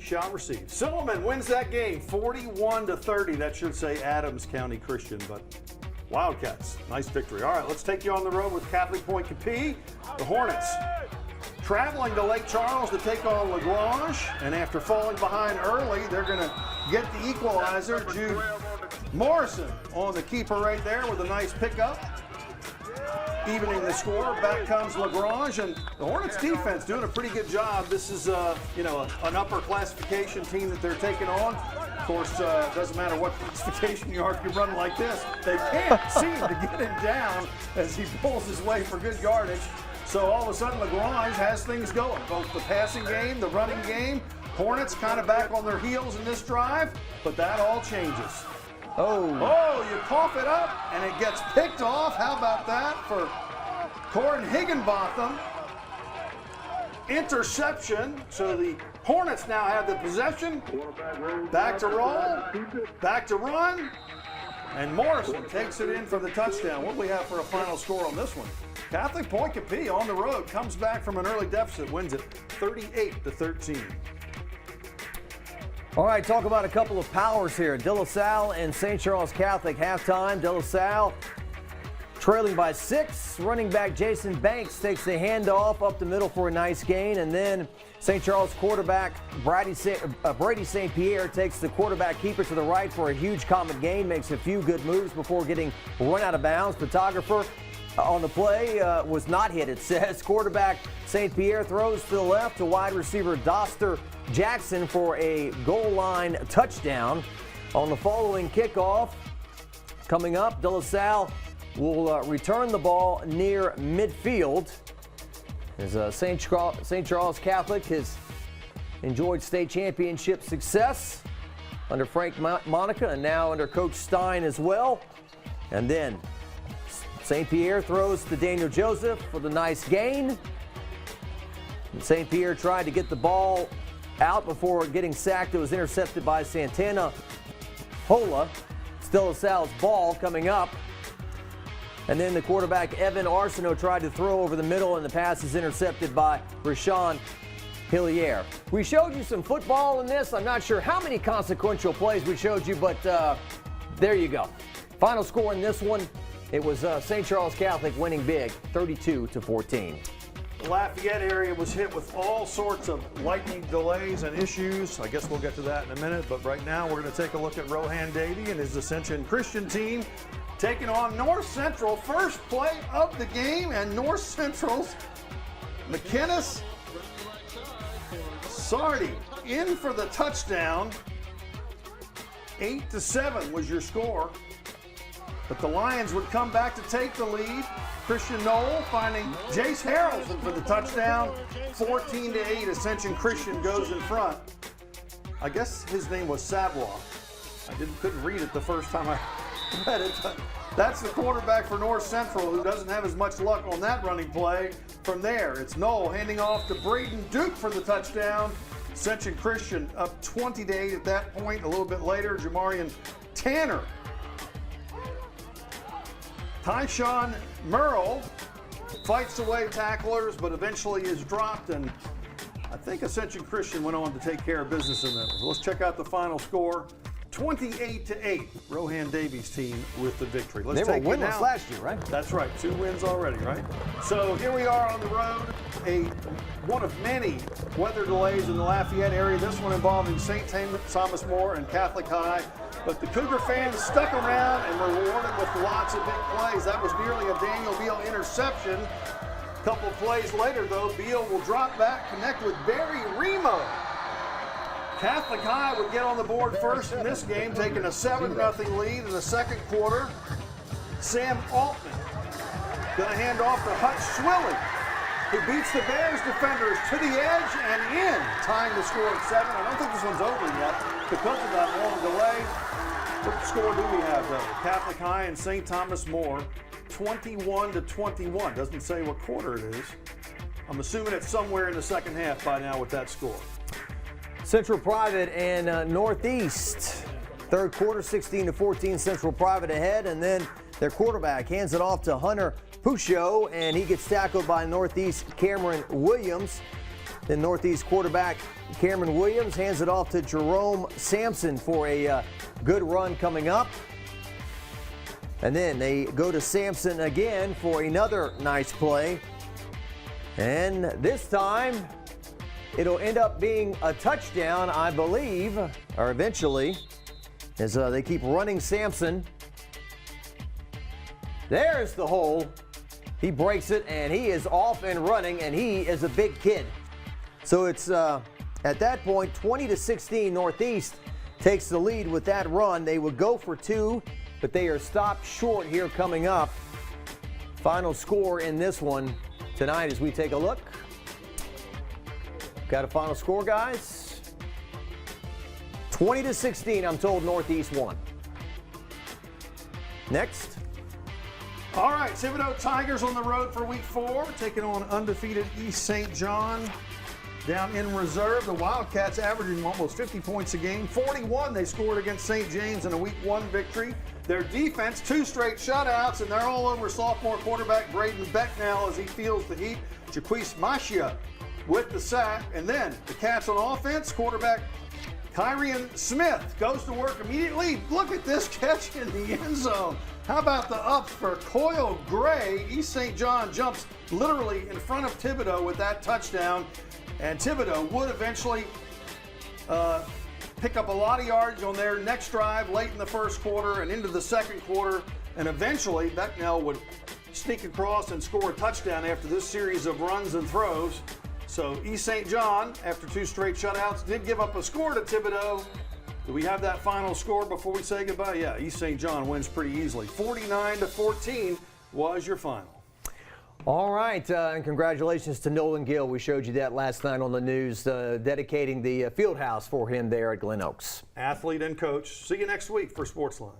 shall receive. Silliman wins that game 41-30. That should say Adams County Christian, but Wildcats, nice victory. All right, let's take you on the road with Catholic Point Capee. The Hornets traveling to Lake Charles to take on LaGrange, and after falling behind early, they're going to get the equalizer. Jude Morrison on the keeper right there with a nice pickup, evening the score. Back comes LaGrange, and the Hornets defense doing a pretty good job. This is an upper classification team that they're taking on. Of course, doesn't matter what classification you are if you run like this. They can't seem to get him down as he pulls his way for good yardage. So all of a sudden, LaGrange has things going. Both the passing game, the running game. Hornets kind of back on their heels in this drive, but that all changes. Oh, you cough it up, and it gets picked off. How about that for Corin Higginbotham? Interception. So the Hornets now have the possession. Back to roll, back to run, and Morrison takes it in for the touchdown. What do we have for a final score on this one? Catholic Point Capee on the road comes back from an early deficit, wins it 38-13. All right, talk about a couple of powers here. De La Salle and St. Charles Catholic halftime. De La Salle trailing by 6. Running back Jason Banks takes the handoff up the middle for a nice gain. And then St. Charles quarterback Brady St. Pierre takes the quarterback keeper to the right for a huge comet gain. Makes a few good moves before getting run out of bounds. Photographer on the play was not hit, it says. Quarterback St. Pierre throws to the left to wide receiver Doster Jackson for a goal line touchdown. On the following kickoff, coming up, De La Salle will return the ball near midfield. As St. Charles Catholic has enjoyed state championship success under Frank Monica and now under Coach Stein as well. And then St. Pierre throws to Daniel Joseph for the nice gain. St. Pierre tried to get the ball out before getting sacked. It was intercepted by Santana Hola. Still a Sal's ball coming up. And then the quarterback Evan Arsenault tried to throw over the middle, and the pass is intercepted by Rashawn Hillier. We showed you some football in this. I'm not sure how many consequential plays we showed you, but there you go. Final score in this one, it was St. Charles Catholic winning big, 32-14. The Lafayette area was hit with all sorts of lightning delays and issues. I guess we'll get to that in a minute, but right now we're going to take a look at Rohan Davey and his Ascension Christian team taking on North Central. First play of the game, and North Central's McKinnis Sardi in for the touchdown. 8-7 was your score. But the Lions would come back to take the lead. Christian Knoll finding Jace Harrelson for the touchdown. 14-8, Ascension Christian goes in front. I guess his name was Savoie. I couldn't read it the first time I read it. But that's the quarterback for North Central, who doesn't have as much luck on that running play. From there, it's Knoll handing off to Braden Duke for the touchdown. Ascension Christian up 20-8 at that point. A little bit later, Jamarian Tanner. Tyshawn Merle fights away tacklers, but eventually is dropped, and I think Ascension Christian went on to take care of business in that. So let's check out the final score. 28-8, Rohan Davies' team with the victory. They were winless last year, right? That's right, 2 wins already, right? So here we are on the road, one of many weather delays in the Lafayette area. This one involving St. Thomas More and Catholic High. But the Cougar fans stuck around and were rewarded with lots of big plays. That was nearly a Daniel Beal interception. A couple of plays later, though, Beal will drop back, connect with Barry Remo. Catholic High would get on the board first in this game, taking a 7-0 lead in the second quarter. Sam Altman going to hand off to Hutch Swilly, who beats the Bears defenders to the edge and in, tying the score at 7. I don't think this one's over yet because of that long delay. What score do we have, though? Catholic High and St. Thomas More, 21-21. Doesn't say what quarter it is. I'm assuming it's somewhere in the second half by now with that score. Central Private and Northeast. Third quarter, 16-14, Central Private ahead, and then their quarterback hands it off to Hunter Puccio, and he gets tackled by Northeast Cameron Williams. Then Northeast quarterback Cameron Williams hands it off to Jerome Sampson for a good run coming up. And then they go to Sampson again for another nice play. And this time, it'll end up being a touchdown, I believe, or eventually, as they keep running Sampson. There's the hole. He breaks it, and he is off and running, and he is a big kid. So it's, at that point, 20-16, Northeast takes the lead with that run. They would go for two, but they are stopped short here coming up. Final score in this one tonight as we take a look. Got a final score, guys? 20-16, I'm told Northeast won. Next. All right, Thibodaux Tigers on the road for week 4, taking on undefeated East St. John down in reserve. The Wildcats averaging almost 50 points a game. 41 they scored against St. James in a week 1 victory. Their defense, 2 straight shutouts, and they're all over sophomore quarterback Braden Becknell as he feels the heat. Jaquise Machia with the sack. And then the Cats on offense, quarterback Kyrian Smith goes to work immediately. Look at this catch in the end zone. How about the up for Coyle Gray? East St. John jumps literally in front of Thibodaux with that touchdown. And Thibodaux would eventually pick up a lot of yards on their next drive late in the first quarter and into the second quarter. And eventually, Becknell would sneak across and score a touchdown after this series of runs and throws. So East St. John, after 2 straight shutouts, did give up a score to Thibodaux. Do we have that final score before we say goodbye? Yeah, East St. John wins pretty easily. 49-14 was your final. All right, and congratulations to Nolan Gill. We showed you that last night on the news, dedicating the field house for him there at Glen Oaks. Athlete and coach. See you next week for Sportsline.